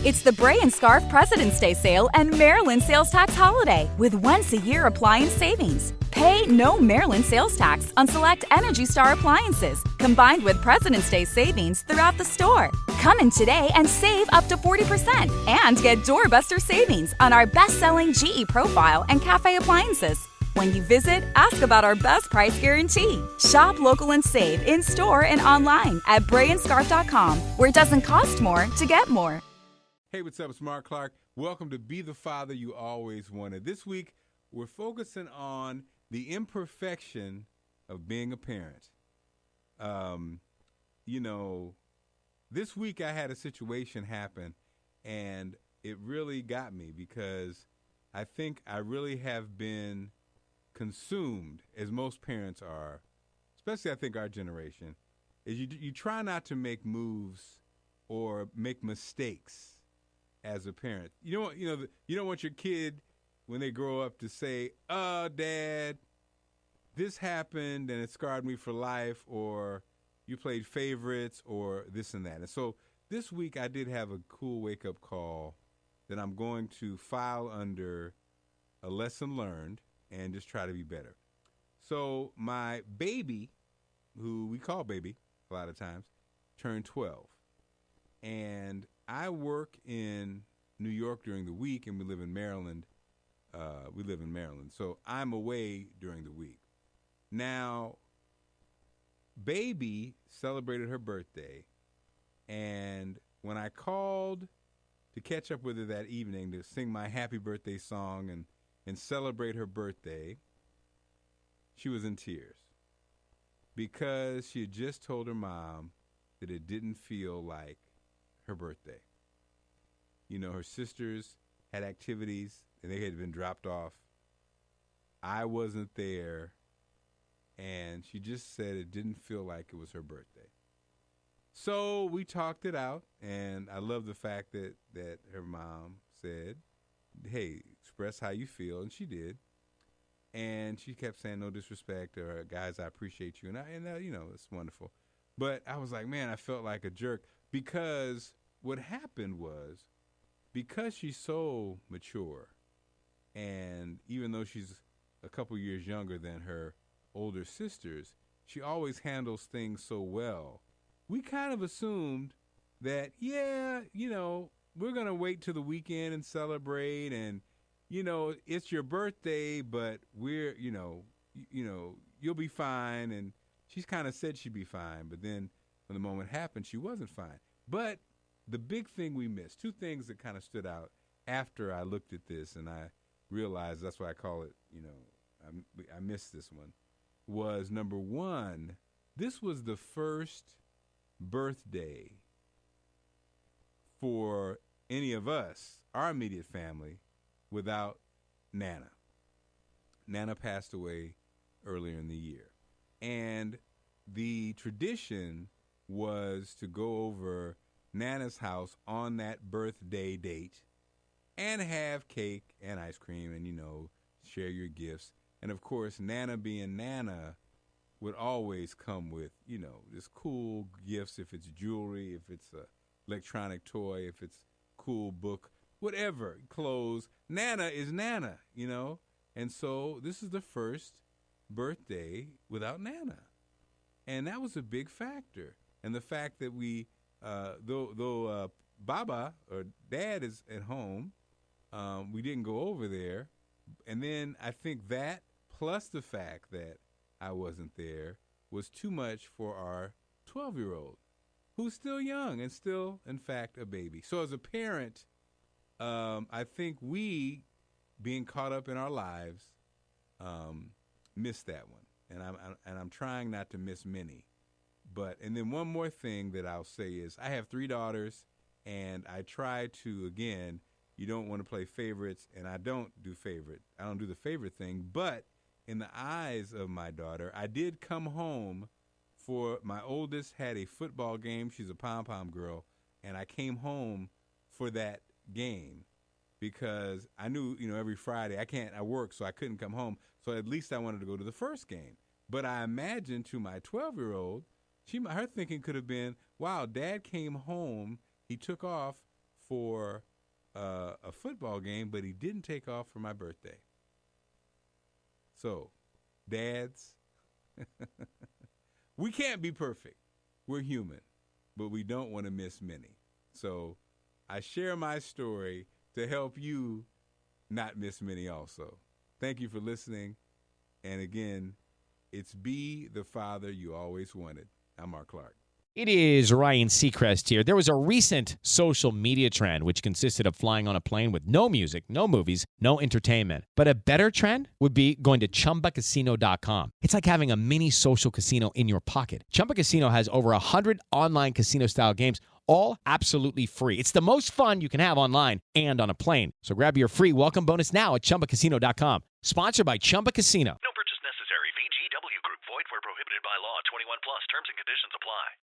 It's the Bray and Scarf President's Day sale and Maryland sales tax holiday with once-a-year appliance savings. Pay no Maryland sales tax on select Energy Star appliances, combined with President's Day savings throughout the store. Come in today and save up to 40% and get doorbuster savings on our best-selling GE Profile and Cafe appliances. When you visit, ask about our best price guarantee. Shop local and save in-store and online at brayandscarf.com, where it doesn't cost more to get more. Hey, what's up? It's Mark Clark. Welcome to Be the Father You Always Wanted. This week, we're focusing on the imperfection of being a parent. This week I had a situation happen, and it really got me because I think I really have been consumed, as most parents are, especially I think our generation, is you try not to make moves or make mistakes as a parent. You don't want your kid when they grow up to say, "Oh, Dad, this happened and it scarred me for life," or "You played favorites," or this and that. And so this week I did have a cool wake-up call that I'm going to file under a lesson learned and just try to be better. So my baby, who we call baby a lot of times, turned 12. And I work in New York during the week, and we live in Maryland. So I'm away during the week. Now, baby celebrated her birthday, and when I called to catch up with her that evening to sing my happy birthday song and celebrate her birthday, she was in tears because she had just told her mom that it didn't feel like her birthday. You know, her sisters had activities and they had been dropped off. I wasn't there, and she just said it didn't feel like it was her birthday. So we talked it out, and I love the fact that her mom said, "Hey, express how you feel," and she did. And she kept saying, "No disrespect," or "Guys, I appreciate you," and it's wonderful. But I was like, man, I felt like a jerk because what happened was, because she's so mature, and even though she's a couple years younger than her older sisters, she always handles things so well. We kind of assumed that, we're going to wait till the weekend and celebrate, and, it's your birthday, but we're, you'll be fine. And she's kind of said she'd be fine, but then when the moment happened, she wasn't fine. But the big thing we missed, two things that kind of stood out after I looked at this, and I realized that's why I call it, I missed this one, was number one, this was the first birthday for any of us, our immediate family, without Nana. Nana passed away earlier in the year. And the tradition was to go over Nana's house on that birthday date and have cake and ice cream and, share your gifts. And, of course, Nana being Nana would always come with, this cool gifts, if it's jewelry, if it's a electronic toy, if it's cool book, whatever, clothes. Nana is Nana, And so this is the first birthday without Nana. And that was a big factor. And the fact that we, though Baba or Dad is at home, we didn't go over there. And then I think that plus the fact that I wasn't there was too much for our 12-year-old, who's still young and still, in fact, a baby. So as a parent, I think we, being caught up in our lives, missed that one. And I'm trying not to miss many. And then one more thing that I'll say is I have 3 daughters, and I try to, again, you don't want to play favorites, and I don't do favorite. I don't do the favorite thing. But in the eyes of my daughter, I did come home for my oldest had a football game. She's a pom-pom girl, and I came home for that game because I knew, every Friday I work, so I couldn't come home. So at least I wanted to go to the first game. But I imagined to my 12-year-old, her thinking could have been, wow, Dad came home, he took off for a football game, but he didn't take off for my birthday. So, dads, we can't be perfect. We're human, but we don't want to miss many. So I share my story to help you not miss many also. Thank you for listening. And again, it's Be the Father You Always Wanted. I'm Marc Clark. It is Ryan Seacrest here. There was a recent social media trend which consisted of flying on a plane with no music, no movies, no entertainment. But a better trend would be going to ChumbaCasino.com. It's like having a mini social casino in your pocket. Chumba Casino has over 100 online casino-style games, all absolutely free. It's the most fun you can have online and on a plane. So grab your free welcome bonus now at ChumbaCasino.com. Sponsored by Chumba Casino. No purchase necessary. VGW Group. Void where prohibited by law. 21 plus. Terms and conditions apply.